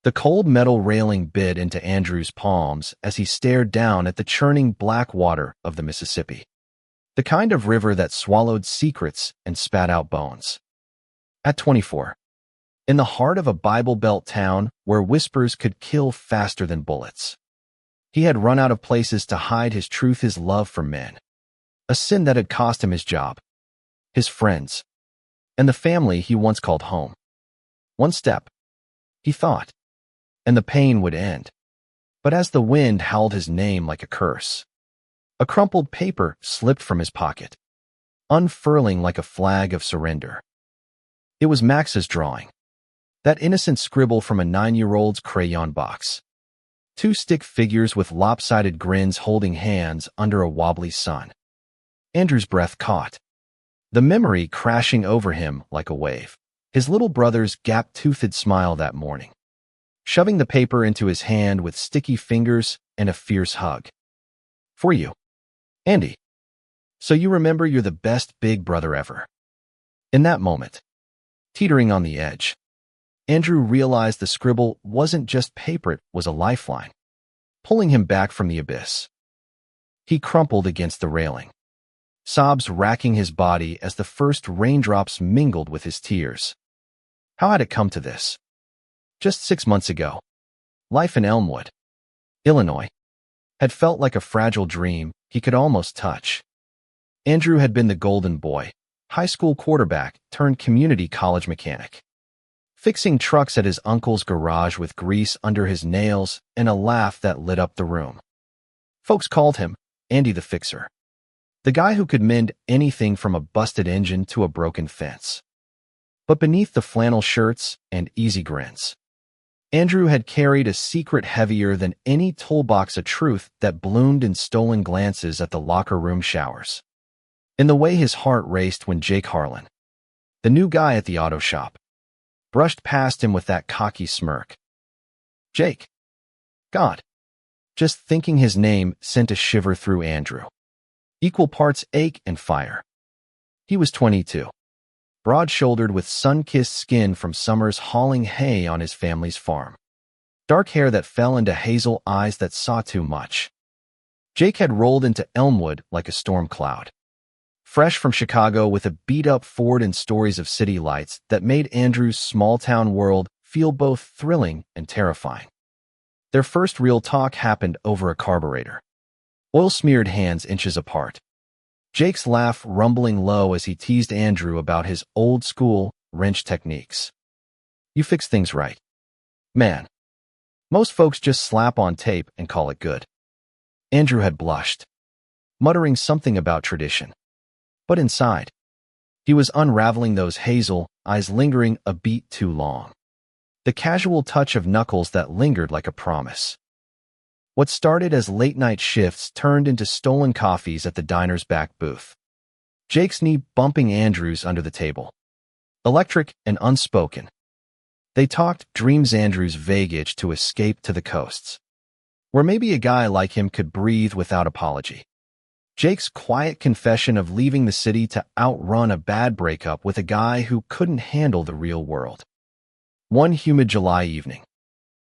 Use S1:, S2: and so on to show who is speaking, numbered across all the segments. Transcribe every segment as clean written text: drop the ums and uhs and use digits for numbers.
S1: The cold metal railing bit into Andrew's palms as he stared down at the churning black water of the Mississippi, the kind of river that swallowed secrets and spat out bones. At 24, in the heart of a Bible Belt town where whispers could kill faster than bullets, he had run out of places to hide his truth, his love for men, a sin that had cost him his job, his friends, and the family he once called home. One step, he thought, and the pain would end. But as the wind howled his name like a curse, a crumpled paper slipped from his pocket, unfurling like a flag of surrender. It was Max's drawing, that innocent scribble from a 9-year-old's crayon box. 2 stick figures with lopsided grins holding hands under a wobbly sun. Andrew's breath caught, the memory crashing over him like a wave. His little brother's gap-toothed smile that morning, shoving the paper into his hand with sticky fingers and a fierce hug. For you, Andy. So you remember you're the best big brother ever. In that moment, teetering on the edge, Andrew realized the scribble wasn't just paper, it was a lifeline, pulling him back from the abyss. He crumpled against the railing, sobs racking his body as the first raindrops mingled with his tears. How had it come to this? Just 6 months ago, life in Elmwood, Illinois, had felt like a fragile dream he could almost touch. Andrew had been the golden boy, high school quarterback turned community college mechanic, fixing trucks at his uncle's garage with grease under his nails and a laugh that lit up the room. Folks called him Andy the Fixer, the guy who could mend anything from a busted engine to a broken fence. But beneath the flannel shirts and easy grins, Andrew had carried a secret heavier than any toolbox of truth that bloomed in stolen glances at the locker room showers, in the way his heart raced when Jake Harlan, the new guy at the auto shop, brushed past him with that cocky smirk. Jake. God. Just thinking his name sent a shiver through Andrew, equal parts ache and fire. He was 22. Broad-shouldered with sun-kissed skin from summers hauling hay on his family's farm, dark hair that fell into hazel eyes that saw too much. Jake had rolled into Elmwood like a storm cloud, fresh from Chicago with a beat-up Ford and stories of city lights that made Andrew's small-town world feel both thrilling and terrifying. Their first real talk happened over a carburetor, oil-smeared hands inches apart. Jake's laugh rumbling low as he teased Andrew about his old-school wrench techniques. You fix things right, man. Most folks just slap on tape and call it good. Andrew had blushed, muttering something about tradition. But inside, he was unraveling those hazel eyes lingering a beat too long, the casual touch of knuckles that lingered like a promise. What started as late-night shifts turned into stolen coffees at the diner's back booth, Jake's knee bumping Andrew's under the table. Electric and unspoken, they talked dreams Andrew's vague itch to escape to the coasts, where maybe a guy like him could breathe without apology. Jake's quiet confession of leaving the city to outrun a bad breakup with a guy who couldn't handle the real world. One humid July evening,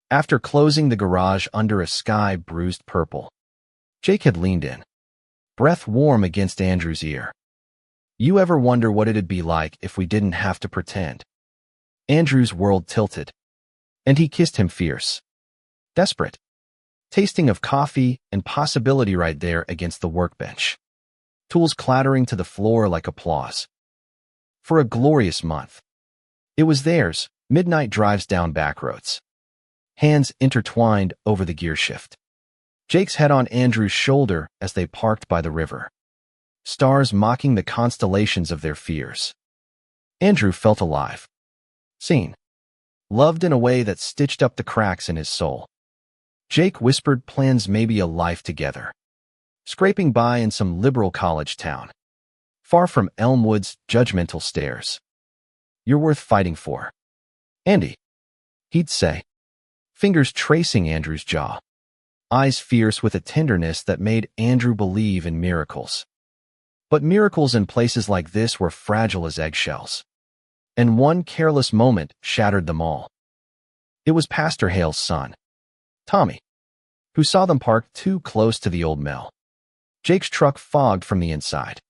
S1: after closing the garage under a sky bruised purple, Jake had leaned in, breath warm against Andrew's ear. You ever wonder what it'd be like if we didn't have to pretend? Andrew's world tilted, and he kissed him fierce, desperate, tasting of coffee and possibility right there against the workbench, tools clattering to the floor like applause. For a glorious month. It was theirs, midnight drives down back roads, hands intertwined over the gear shift. Jake's head on Andrew's shoulder as they parked by the river, stars mocking the constellations of their fears. Andrew felt alive, seen, loved in a way that stitched up the cracks in his soul. Jake whispered plans, maybe a life together, scraping by in some liberal college town, far from Elmwood's judgmental stares. You're worth fighting for, Andy, he'd say, fingers tracing Andrew's jaw, eyes fierce with a tenderness that made Andrew believe in miracles. But miracles in places like this were fragile as eggshells, and one careless moment shattered them all. It was Pastor Hale's son, Tommy, who saw them parked too close to the old mill. Jake's truck fogged from the inside.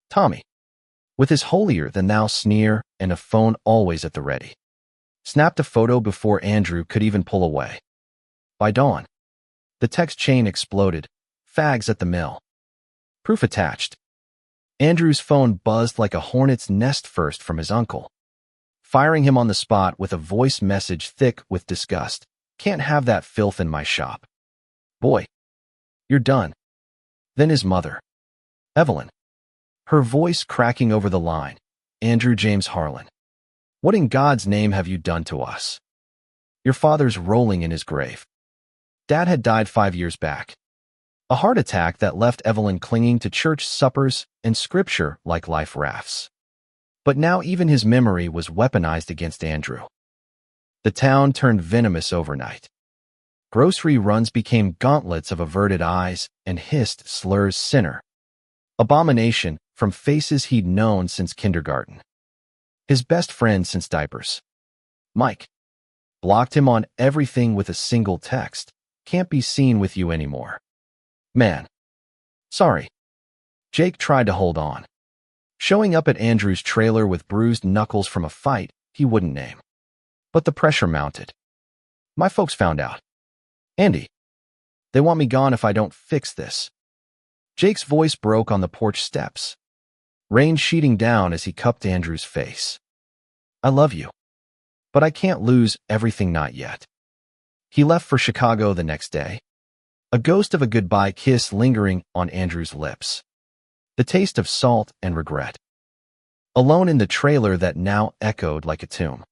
S1: Tommy, with his holier-than-thou sneer and a phone always at the ready, snapped a photo before Andrew could even pull away. By dawn, the text chain exploded. Fags at the mill. Proof attached. Andrew's phone buzzed like a hornet's nest first from his uncle, firing him on the spot with a voice message thick with disgust. Can't have that filth in my shop. Boy, you're done. Then his mother, Evelyn, her voice cracking over the line. Andrew James Harlan. What in God's name have you done to us? Your father's rolling in his grave. Dad had died 5 years back. A heart attack that left Evelyn clinging to church suppers and scripture like life rafts. But now even his memory was weaponized against Andrew. The town turned venomous overnight. Grocery runs became gauntlets of averted eyes and hissed slurs sinner. Abomination from faces he'd known since kindergarten. His best friend since diapers. Mike blocked him on everything with a single text. Can't be seen with you anymore. Man. Sorry. Jake tried to hold on, showing up at Andrew's trailer with bruised knuckles from a fight he wouldn't name. But the pressure mounted. My folks found out. Andy, they want me gone if I don't fix this. Jake's voice broke on the porch steps, rain sheeting down as he cupped Andrew's face. I love you, but I can't lose everything not yet. He left for Chicago the next day, a ghost of a goodbye kiss lingering on Andrew's lips, the taste of salt and regret. Alone in the trailer that now echoed like a tomb,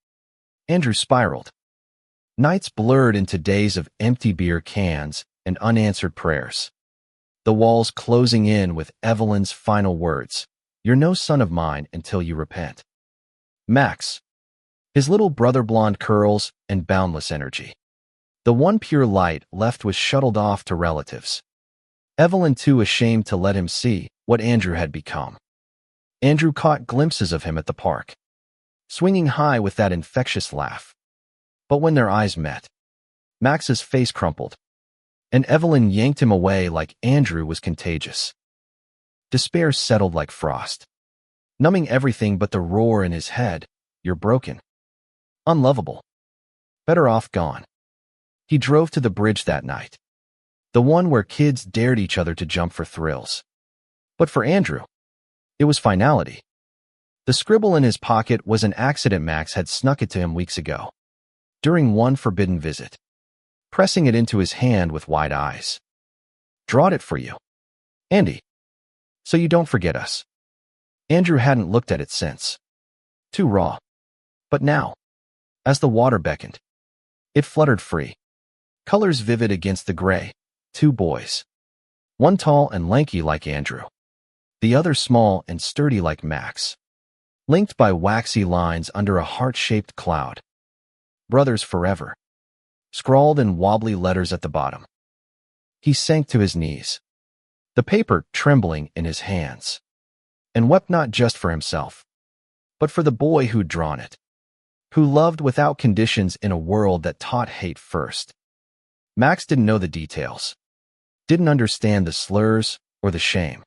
S1: Andrew spiraled. Nights blurred into days of empty beer cans and unanswered prayers. The walls closing in with Evelyn's final words, "You're no son of mine until you repent." Max, his little brother, blonde curls and boundless energy. The one pure light left was shuttled off to relatives. Evelyn too ashamed to let him see what Andrew had become. Andrew caught glimpses of him at the park, swinging high with that infectious laugh. But when their eyes met, Max's face crumpled, and Evelyn yanked him away like Andrew was contagious. Despair settled like frost, numbing everything but the roar in his head. You're broken. Unlovable. Better off gone. He drove to the bridge that night, the one where kids dared each other to jump for thrills. But for Andrew, it was finality. The scribble in his pocket was an accident. Max had snuck it to him weeks ago, during one forbidden visit, pressing it into his hand with wide eyes. Drawed it for you, Andy, so you don't forget us. Andrew hadn't looked at it since. Too raw. But now, as the water beckoned, it fluttered free. Colors vivid against the gray. 2 boys. One tall and lanky like Andrew. The other small and sturdy like Max. Linked by waxy lines under a heart-shaped cloud. Brothers forever. Scrawled in wobbly letters at the bottom. He sank to his knees, the paper trembling in his hands, and wept not just for himself, but for the boy who'd drawn it, who loved without conditions in a world that taught hate first. Max didn't know the details, didn't understand the slurs or the shame,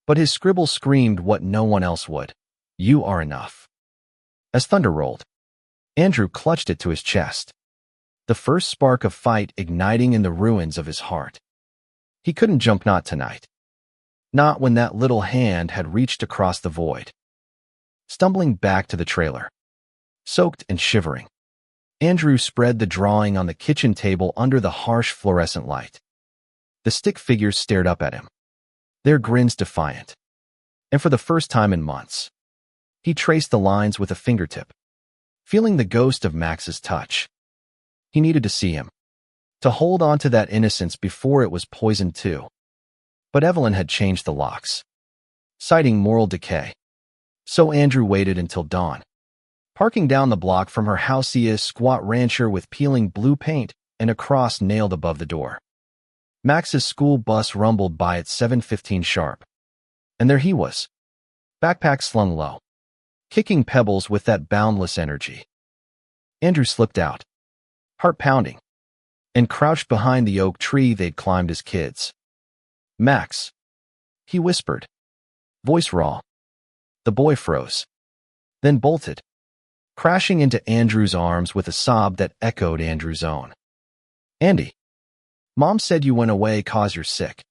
S1: but his scribble screamed what no one else would. You are enough. As thunder rolled, Andrew clutched it to his chest, the first spark of fight igniting in the ruins of his heart. He couldn't jump, not tonight. Not when that little hand had reached across the void. Stumbling back to the trailer, soaked and shivering, Andrew spread the drawing on the kitchen table under the harsh fluorescent light. The stick figures stared up at him, their grins defiant. And for the first time in months, he traced the lines with a fingertip, feeling the ghost of Max's touch. He needed to see him, to hold on to that innocence before it was poisoned too. But Evelyn had changed the locks, citing moral decay. So Andrew waited until dawn, parking down the block from her house, a squat rancher with peeling blue paint and a cross nailed above the door. Max's school bus rumbled by at 7:15 sharp, and there he was, backpack slung low, kicking pebbles with that boundless energy. Andrew slipped out, heart pounding, and crouched behind the oak tree they'd climbed as kids. "Max," he whispered, voice raw. The boy froze, then bolted, crashing into Andrew's arms with a sob that echoed Andrew's own. "Andy, Mom said you went away 'cause you're sick,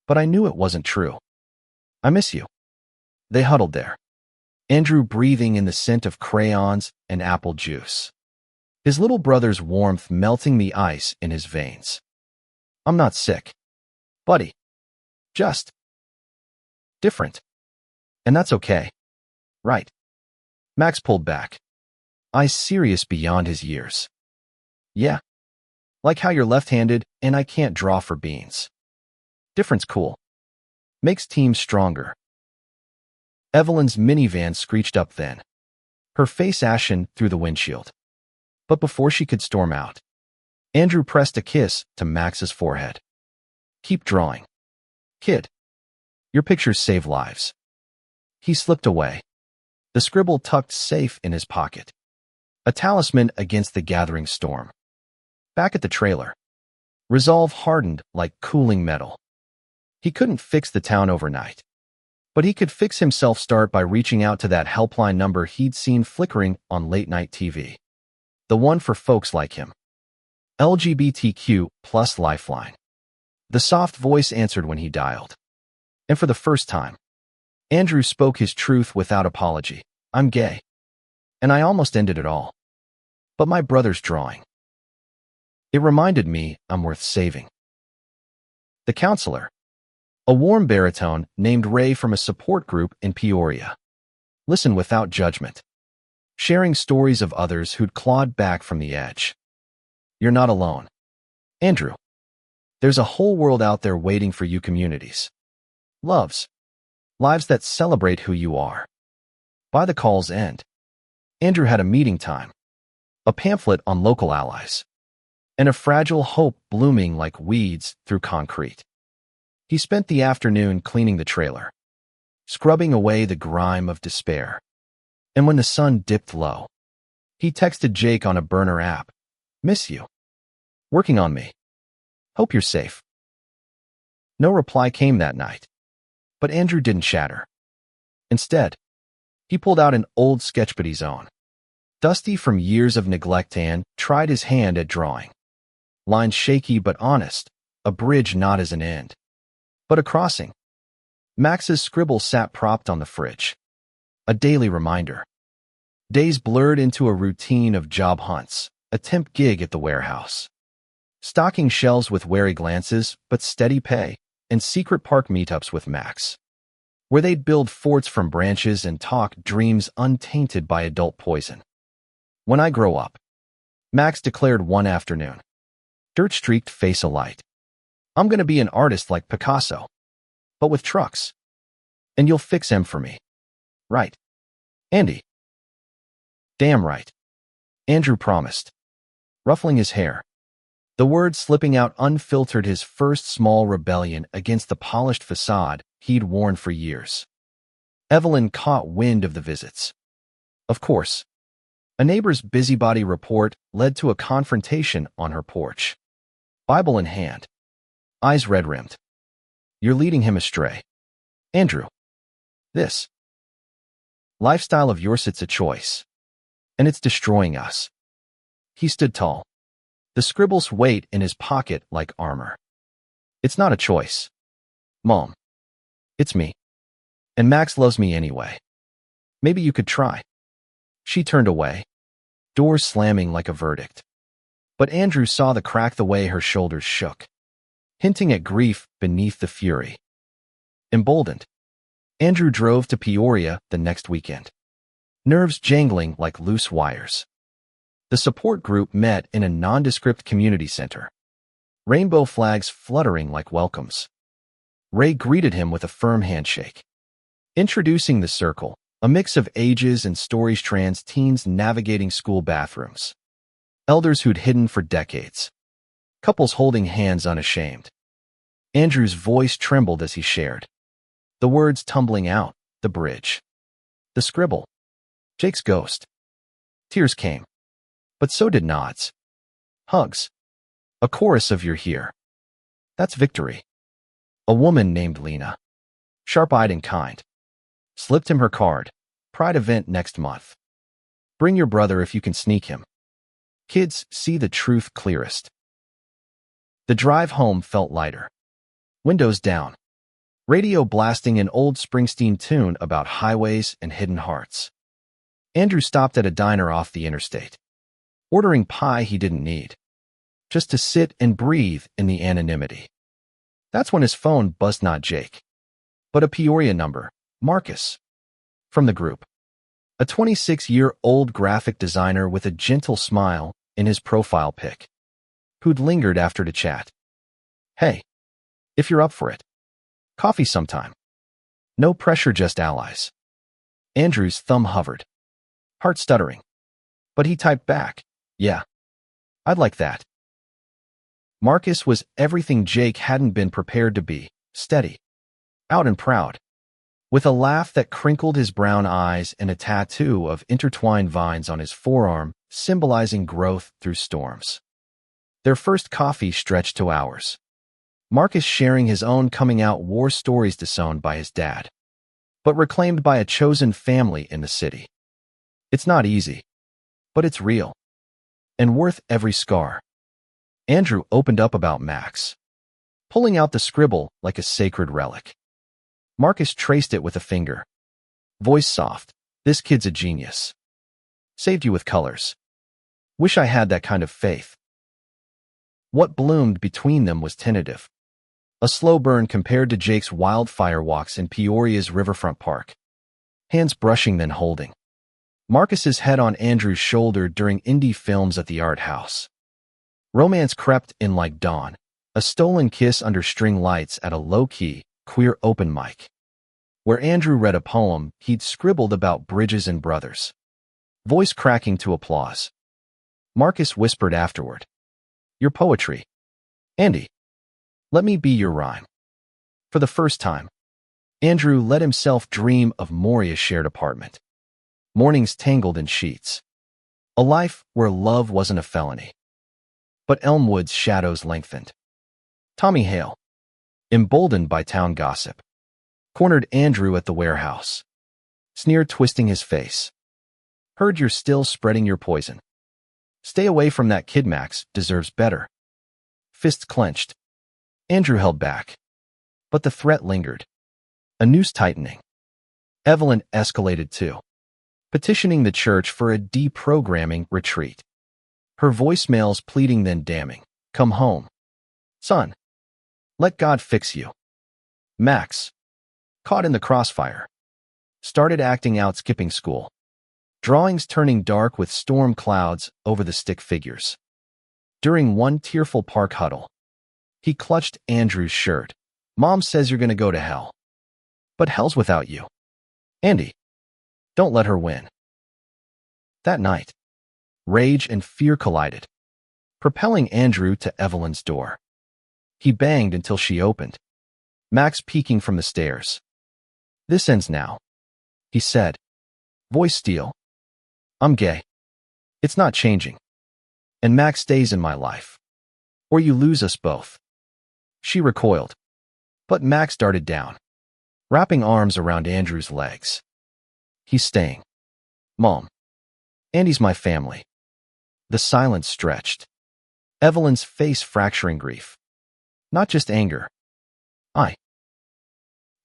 S1: but I knew it wasn't true. I miss you." They huddled there, Andrew breathing in the scent of crayons and apple juice, his little brother's warmth melting the ice in his veins. "I'm not sick, buddy. Just different. And that's okay, right?" Max pulled back, eyes serious beyond his years. "Yeah, like how you're left-handed and I can't draw for beans. Different's cool. Makes teams stronger." Evelyn's minivan screeched up then, her face ashen through the windshield. But before she could storm out, Andrew pressed a kiss to Max's forehead. "Keep drawing, kid. Your pictures save lives." He slipped away, the scribble tucked safe in his pocket, a talisman against the gathering storm. Back at the trailer, resolve hardened like cooling metal. He couldn't fix the town overnight, but he could fix himself start by reaching out to that helpline number he'd seen flickering on late-night TV. The one for folks like him. LGBTQ plus Lifeline. The soft voice answered when he dialed. And for the first time, Andrew spoke his truth without apology. "I'm gay. And I almost ended it all. But my brother's drawing. It reminded me I'm worth saving." The counselor, a warm baritone named Ray from a support group in Peoria, listened without judgment, sharing stories of others who'd clawed back from the edge. "You're not alone, Andrew. There's a whole world out there waiting for you, communities. Lives that celebrate who you are." By the call's end, Andrew had a meeting time, a pamphlet on local allies, and a fragile hope blooming like weeds through concrete. He spent the afternoon cleaning the trailer, scrubbing away the grime of despair. And when the sun dipped low, he texted Jake on a burner app, "Miss you. Working on me. Hope you're safe." No reply came that night, but Andrew didn't shatter. Instead, he pulled out an old sketchbook he's own, dusty from years of neglect, and tried his hand at drawing. Lines shaky but honest, a bridge not as an end, but a crossing. Max's scribble sat propped on the fridge, a daily reminder. Days blurred into a routine of job hunts, a temp gig at the warehouse, stocking shelves with wary glances but steady pay, and secret park meetups with Max, where they'd build forts from branches and talk dreams untainted by adult poison. "When I grow up," Max declared one afternoon, dirt-streaked face alight, "I'm gonna be an artist like Picasso, but with trucks. And you'll fix them for me. Right, Andy?" "Damn right," Andrew promised, ruffling his hair, the words slipping out unfiltered, his first small rebellion against the polished facade he'd worn for years. Evelyn caught wind of the visits. Of course, a neighbor's busybody report led to a confrontation on her porch, Bible in hand, eyes red-rimmed. "You're leading him astray, Andrew. This lifestyle of yours, it's a choice, and it's destroying us." He stood tall, the scribble's weight in his pocket like armor. "It's not a choice, Mom. It's me. And Max loves me anyway. Maybe you could try." She turned away, doors slamming like a verdict. But Andrew saw the crack the way her shoulders shook, hinting at grief beneath the fury. Emboldened, Andrew drove to Peoria the next weekend, nerves jangling like loose wires. The support group met in a nondescript community center, rainbow flags fluttering like welcomes. Ray greeted him with a firm handshake, introducing the circle, a mix of ages and stories, trans teens navigating school bathrooms, elders who'd hidden for decades, couples holding hands unashamed. Andrew's voice trembled as he shared, the words tumbling out, "the bridge, the scribble, Jake's ghost." Tears came, but so did nods, Hugs. A chorus of "You're here." That's victory. A woman named Lena, sharp-eyed and kind, slipped him her card. Pride event next month. Bring your brother if you can sneak him. Kids see the truth clearest. The drive home felt lighter. Windows down. Radio blasting an old Springsteen tune about highways and hidden hearts. Andrew stopped at a diner off the interstate, ordering pie he didn't need, just to sit and breathe in the anonymity. That's when his phone buzzed, not Jake, but a Peoria number, Marcus, from the group. A 26-year-old graphic designer with a gentle smile in his profile pic, who'd lingered after to chat. Hey, if you're up for it, coffee sometime. No pressure, just allies. Andrew's thumb hovered, heart stuttering, but he typed back, yeah, I'd like that. Marcus was everything Jake hadn't been prepared to be, steady, out and proud, with a laugh that crinkled his brown eyes and a tattoo of intertwined vines on his forearm, symbolizing growth through storms. Their first coffee stretched to hours. Marcus sharing his own coming-out war stories disowned by his dad, but reclaimed by a chosen family in the city. It's not easy, but it's real, and worth every scar. Andrew opened up about Max, pulling out the scribble like a sacred relic. Marcus traced it with a finger. Voice soft. This kid's a genius. Saved you with colors. Wish I had that kind of faith. What bloomed between them was tentative. A slow burn compared to Jake's wildfire walks in Peoria's riverfront park. Hands brushing, then holding. Marcus's head on Andrew's shoulder during indie films at the art house. Romance crept in like dawn. A stolen kiss under string lights at a low-key, queer open mic, where Andrew read a poem he'd scribbled about bridges and brothers. Voice cracking to applause. Marcus whispered afterward, your poetry. Andy, let me be your rhyme. For the first time, Andrew let himself dream of Moria's shared apartment. Mornings tangled in sheets. A life where love wasn't a felony. But Elmwood's shadows lengthened. Tommy Hale, emboldened by town gossip, cornered Andrew at the warehouse. Sneer twisting his face. Heard you're still spreading your poison. Stay away from that kid, Max deserves better. Fists clenched. Andrew held back. But the threat lingered. A noose tightening. Evelyn escalated too, petitioning the church for a deprogramming retreat. Her voicemails pleading, then damning. Come home. Son. Let God fix you. Max, caught in the crossfire, started acting out, skipping school. Drawings turning dark with storm clouds over the stick figures. During one tearful park huddle, he clutched Andrew's shirt. Mom says you're going to go to hell. But hell's without you. Andy, don't let her win. That night, rage and fear collided, propelling Andrew to Evelyn's door. He banged until she opened, Max peeking from the stairs. This ends now, he said, voice steel. I'm gay. It's not changing. And Max stays in my life. Or you lose us both. She recoiled. But Max darted down, wrapping arms around Andrew's legs. He's staying. Mom. Andy's my family. The silence stretched. Evelyn's face fracturing grief. Not just anger. I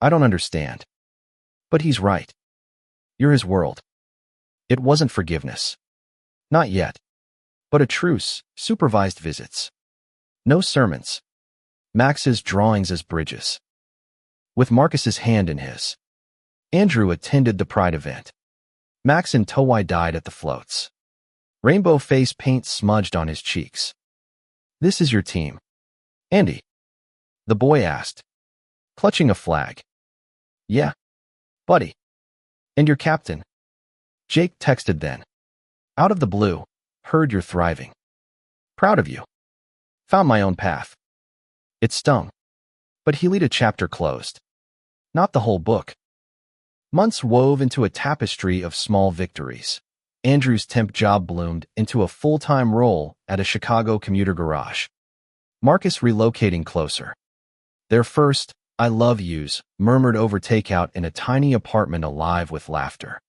S1: don't understand. But he's right. You're his world. It wasn't forgiveness. Not yet. But a truce, supervised visits. No sermons. Max's drawings as bridges. With Marcus's hand in his. Andrew attended the Pride event. Max and tie-dyed at the floats. Rainbow face paint smudged on his cheeks. This is your team. Andy. The boy asked, clutching a flag. Yeah, buddy. And your captain? Jake texted then. Out of the blue, heard you're thriving. Proud of you. Found my own path. It stung. But Helita chapter closed. Not the whole book. Months wove into a tapestry of small victories. Andrew's temp job bloomed into a full-time role at a Chicago commuter garage. Marcus relocating closer. Their first "I love yous" murmured over takeout in a tiny apartment alive with laughter.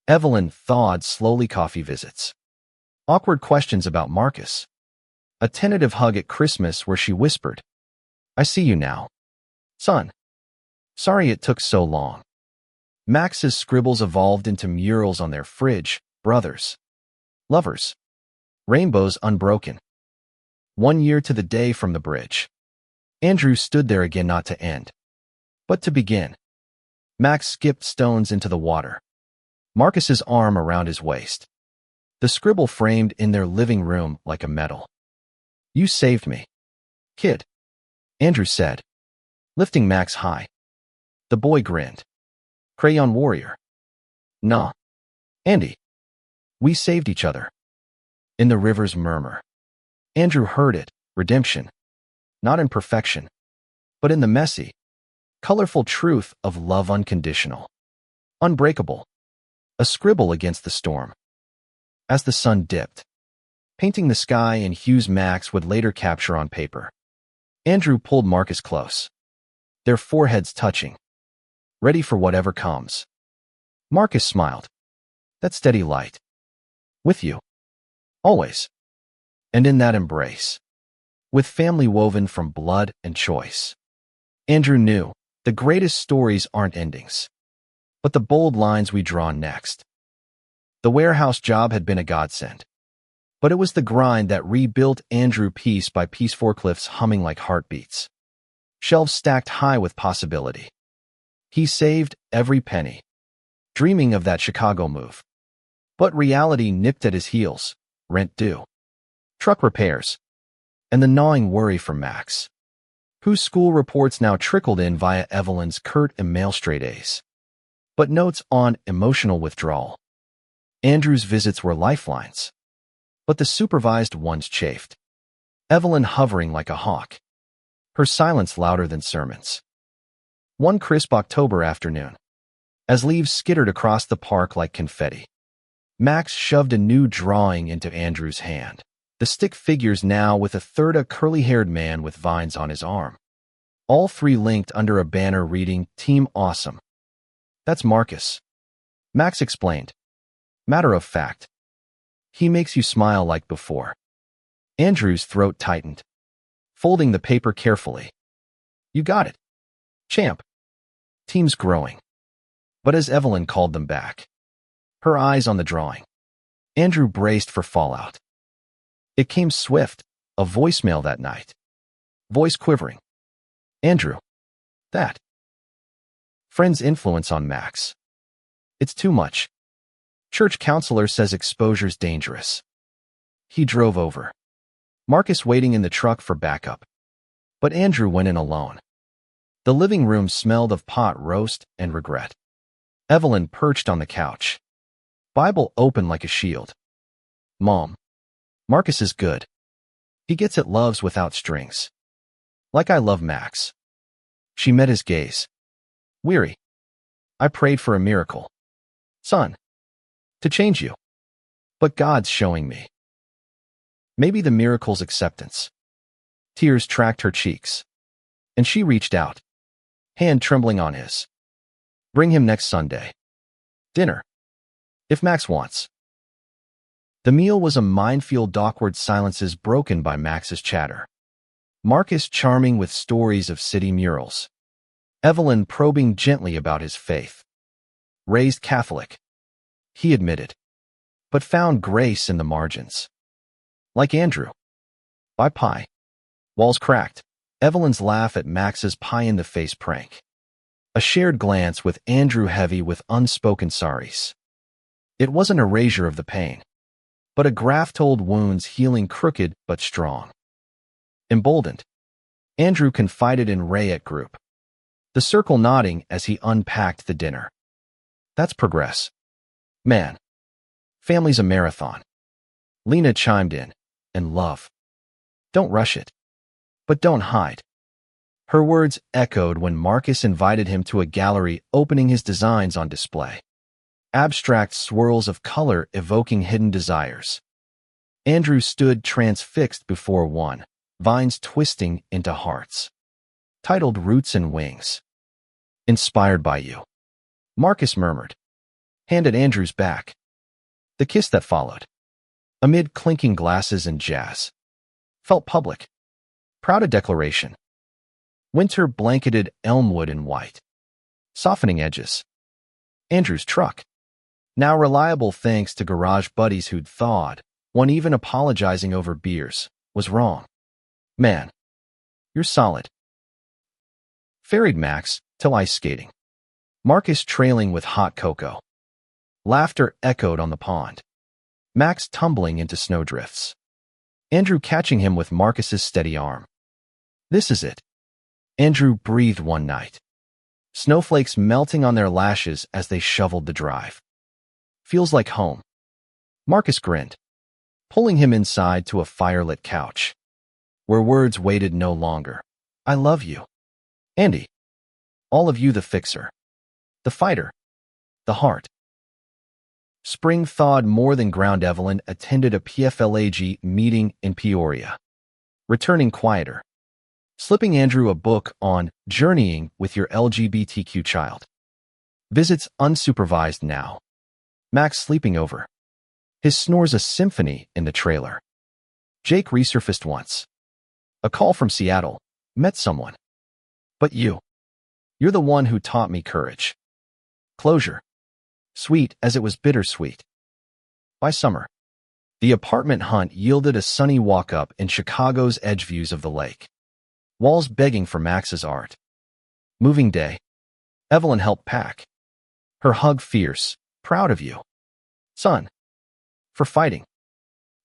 S1: Evelyn thawed slowly coffee visits. Awkward questions about Marcus. A tentative hug at Christmas where she whispered, "I see you now, son. Sorry it took so long." Max's scribbles evolved into murals on their fridge, brothers, lovers, rainbows unbroken. 1 year to the day from the bridge. Andrew stood there again, not to end, but to begin. Max skipped stones into the water, Marcus's arm around his waist. The scribble framed in their living room like a medal. "You saved me, kid," Andrew said, lifting Max high. The boy grinned. "Crayon warrior." "Nah, Andy. We saved each other." In the river's murmur. Andrew heard it, redemption. Not in perfection, but in the messy, colorful truth of love, unconditional, unbreakable. A scribble against the storm. As the sun dipped, painting the sky in hues Max would later capture on paper, Andrew pulled Marcus close, their foreheads touching, ready for whatever comes. Marcus smiled. That steady light. With you. Always. And in that embrace, with family woven from blood and choice, Andrew knew the greatest stories aren't endings, but the bold lines we draw next. The warehouse job had been a godsend, but it was the grind that rebuilt Andrew piece by piece, forklifts humming like heartbeats, shelves stacked high with possibility. He saved every penny, dreaming of that Chicago move. But reality nipped at his heels, rent due, truck repairs, and the gnawing worry from Max, whose school reports now trickled in via Evelyn's curt email straight A's, but notes on emotional withdrawal. Andrew's visits were lifelines, but the supervised ones chafed. Evelyn hovering like a hawk, her silence louder than sermons. One crisp October afternoon, as leaves skittered across the park like confetti, Max shoved a new drawing into Andrew's hand. The stick figures now with a curly-haired man with vines on his arm. All three linked under a banner reading, "Team Awesome." "That's Marcus," Max explained. "Matter of fact. He makes you smile like before." Andrew's throat tightened, folding the paper carefully. "You got it, champ." Team's growing. But as Evelyn called them back, her eyes on the drawing, Andrew braced for fallout. It came swift, a voicemail that night. Voice quivering. "Andrew. That. Friend's influence on Max. It's too much. Church counselor says exposure's dangerous." He drove over, Marcus waiting in the truck for backup. But Andrew went in alone. The living room smelled of pot roast and regret. Evelyn perched on the couch, Bible open like a shield. "Mom, Marcus is good. He gets it, loves without strings. Like I love Max." She met his gaze. "Weary. I prayed for a miracle, son, to change you. But God's showing me. Maybe the miracle's acceptance." Tears tracked her cheeks, and she reached out, hand trembling on his. "Bring him next Sunday. Dinner. If Max wants." The meal was a minefield, awkward silences broken by Max's chatter. Marcus charming with stories of city murals. Evelyn probing gently about his faith. Raised Catholic, he admitted, but found grace in the margins. Like Andrew. By pie. Walls cracked. Evelyn's laugh at Max's pie-in-the-face prank. A shared glance with Andrew heavy with unspoken sorries. It wasn't erasure of the pain, but a graft-old wounds healing crooked but strong. Emboldened, Andrew confided in Ray at group, the circle nodding as he unpacked the dinner. "That's progress. Man, family's a marathon." Lena chimed in, "And love. Don't rush it. But don't hide." Her words echoed when Marcus invited him to a gallery opening his designs on display. abstract swirls of color evoking hidden desires. Andrew stood transfixed before one, vines twisting into hearts. Titled Roots and Wings. Inspired by you, Marcus murmured, hand at Andrew's back. The kiss that followed, amid clinking glasses and jazz, felt public. Proud a declaration. Winter blanketed elmwood in white, softening edges. Andrew's truck, now reliable thanks to garage buddies who'd thawed, one even apologizing over beers, was wrong. Man, you're solid. Ferried Max till ice skating. Marcus trailing with hot cocoa. Laughter echoed on the pond. Max tumbling into snowdrifts. Andrew catching him with Marcus's steady arm. This is it. Andrew breathed one night. Snowflakes melting on their lashes as they shoveled the drive. Feels like home. Marcus grinned, pulling him inside to a firelit couch, where words waited no longer. I love you. Andy. All of you, the fixer. The fighter. The heart. Spring thawed more than ground. Evelyn attended a PFLAG meeting in Peoria, returning quieter, slipping Andrew a book on journeying with your LGBTQ child. Visits unsupervised now. Max sleeping over. His snores a symphony in the trailer. Jake resurfaced once. A call from Seattle. Met someone. But you're the one who taught me courage. Closure. Sweet as it was bittersweet. By summer, the apartment hunt yielded a sunny walk-up in Chicago's edge views of the lake. Walls begging for Max's art. Moving day. Evelyn helped pack. Her hug fierce. Proud of you, son, for fighting.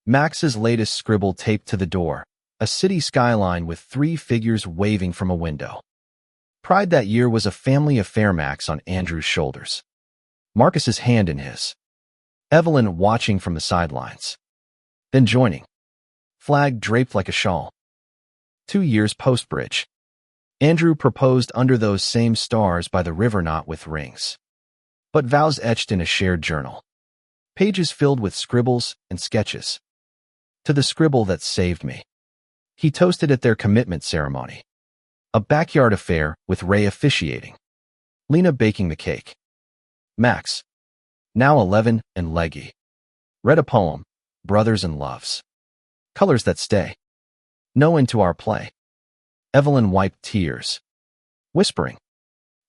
S1: Max's latest scribble taped to the door, a city skyline with 3 figures waving from a window. Pride that year was a family affair. Max on Andrew's shoulders, Marcus's hand in his. Evelyn watching from the sidelines. Then joining. Flag draped like a shawl. 2 years post-bridge. Andrew proposed under those same stars by the river, not with rings, but vows etched in a shared journal. Pages filled with scribbles and sketches. To the scribble that saved me. He toasted at their commitment ceremony. A backyard affair with Ray officiating. Lena baking the cake. Max, now 11 and leggy, read a poem, Brothers and Loves. Colors that stay. No end to our play. Evelyn wiped tears, whispering,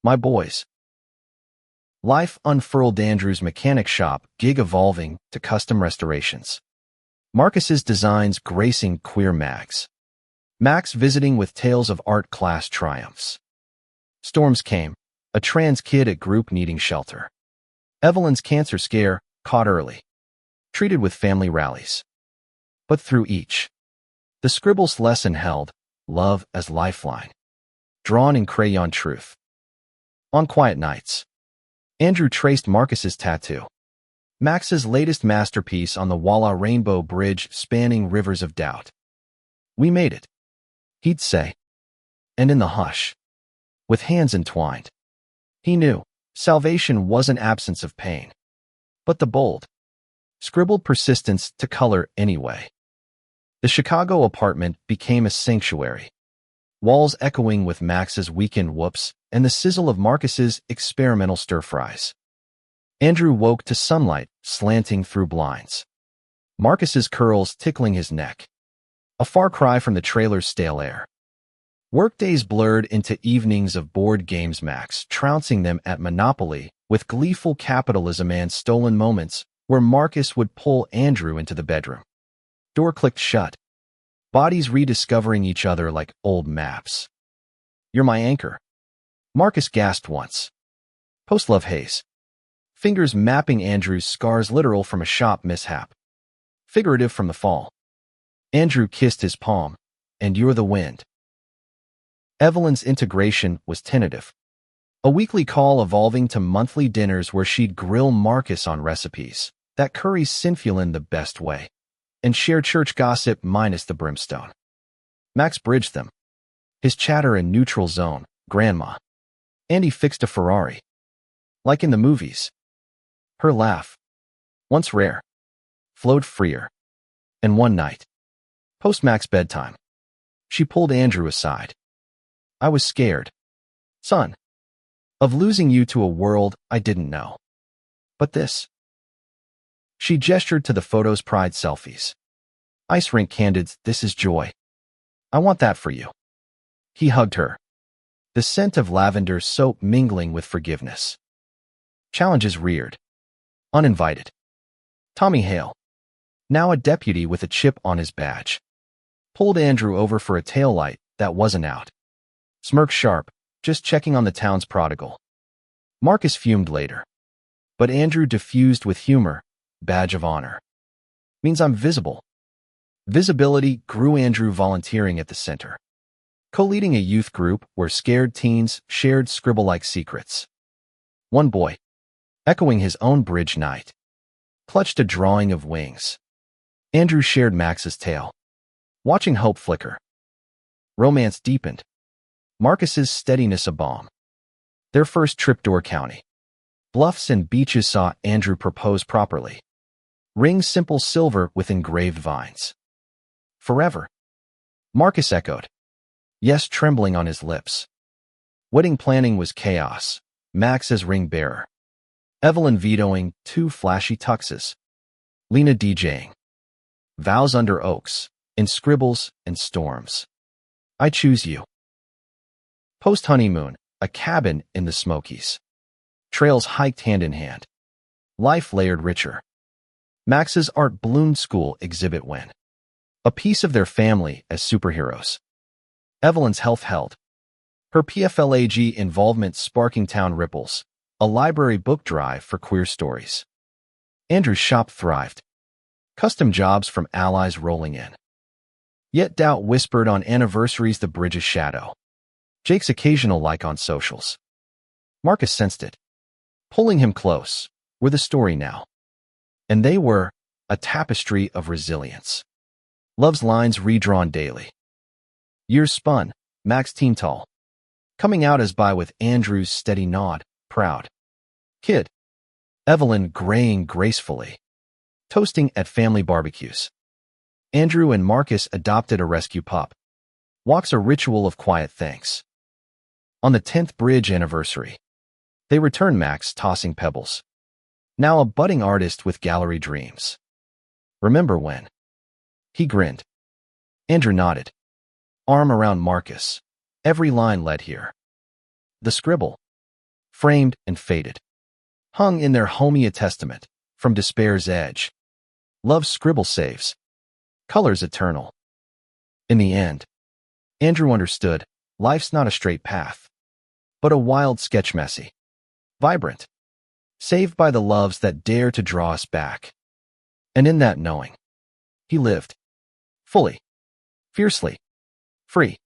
S1: my boys. Life unfurled. Andrew's mechanic shop gig evolving to custom restorations. Marcus's designs gracing queer mags. Max visiting with tales of art class triumphs. Storms came, a trans kid at group needing shelter. Evelyn's cancer scare caught early, treated with family rallies. But through each, the scribble's lesson held love as lifeline, drawn in crayon truth. On quiet nights, Andrew traced Marcus's tattoo. Max's latest masterpiece on the Walla Rainbow Bridge spanning rivers of doubt. We made it, he'd say. And in the hush, with hands entwined, he knew salvation wasn't absence of pain, but the bold, scribbled persistence to color anyway. The Chicago apartment became a sanctuary, walls echoing with Max's weekend whoops and the sizzle of Marcus's experimental stir-fries. Andrew woke to sunlight slanting through blinds. Marcus's curls tickling his neck. A far cry from the trailer's stale air. Workdays blurred into evenings of board games. Max trouncing them at Monopoly with gleeful capitalism and stolen moments where Marcus would pull Andrew into the bedroom. Door clicked shut. Bodies rediscovering each other like old maps. You're my anchor, Marcus gasped once. Post-love haze. Fingers mapping Andrew's scars, literal from a shop mishap, figurative from the fall. Andrew kissed his palm. And you're the wind. Evelyn's integration was tentative. A weekly call evolving to monthly dinners where she'd grill Marcus on recipes that curry Sinfulan the best way, and share church gossip minus the brimstone. Max bridged them. His chatter in neutral zone, grandma. Andy fixed a Ferrari. Like in the movies. Her laugh, once rare, flowed freer. And one night, post Mac's bedtime, she pulled Andrew aside. I was scared, son, of losing you to a world I didn't know. But this. She gestured to the photo's pride selfies. Ice rink candids, this is joy. I want that for you. He hugged her, the scent of lavender soap mingling with forgiveness. Challenges reared. Uninvited. Tommy Hale, now a deputy with a chip on his badge, pulled Andrew over for a taillight that wasn't out. Smirked sharp, just checking on the town's prodigal. Marcus fumed later. But Andrew diffused with humor, badge of honor. Means I'm visible. Visibility grew Andrew volunteering at the center, co-leading a youth group where scared teens shared Scribble-like secrets. One boy, echoing his own bridge night, clutched a drawing of wings. Andrew shared Max's tale, watching hope flicker. Romance deepened. Marcus's steadiness a balm. Their first trip Door County. Bluffs and beaches saw Andrew propose properly. Rings simple silver with engraved vines. Forever. Marcus echoed. Yes, trembling on his lips. Wedding planning was chaos. Max as ring bearer. Evelyn vetoing 2 flashy tuxes. Lena DJing. Vows under oaks, in scribbles and storms. I choose you. Post-honeymoon, a cabin in the Smokies. Trails hiked hand in hand. Life layered richer. Max's art balloon school exhibit win. A piece of their family as superheroes. Evelyn's health held. Her PFLAG involvement sparking town ripples. A library book drive for queer stories. Andrew's shop thrived. Custom jobs from allies rolling in. Yet doubt whispered on anniversaries the bridge's shadow. Jake's occasional like on socials. Marcus sensed it. Pulling him close, were the story now. And they were a tapestry of resilience. Love's lines redrawn daily. Years spun, Max team tall. Coming out as by with Andrew's steady nod, proud. Kid. Evelyn graying gracefully. Toasting at family barbecues. Andrew and Marcus adopted a rescue pup. Walks a ritual of quiet thanks. On the 10th bridge anniversary, they return Max tossing pebbles. Now a budding artist with gallery dreams. Remember when? He grinned. Andrew nodded. Arm around Marcus. Every line led here. The scribble, framed and faded, hung in their homey a testament, from despair's edge. Love's scribble saves. Colors eternal. In the end, Andrew understood, life's not a straight path, but a wild sketch messy. Vibrant. Saved by the loves that dare to draw us back. And in that knowing, he lived. Fully. Fiercely. Free.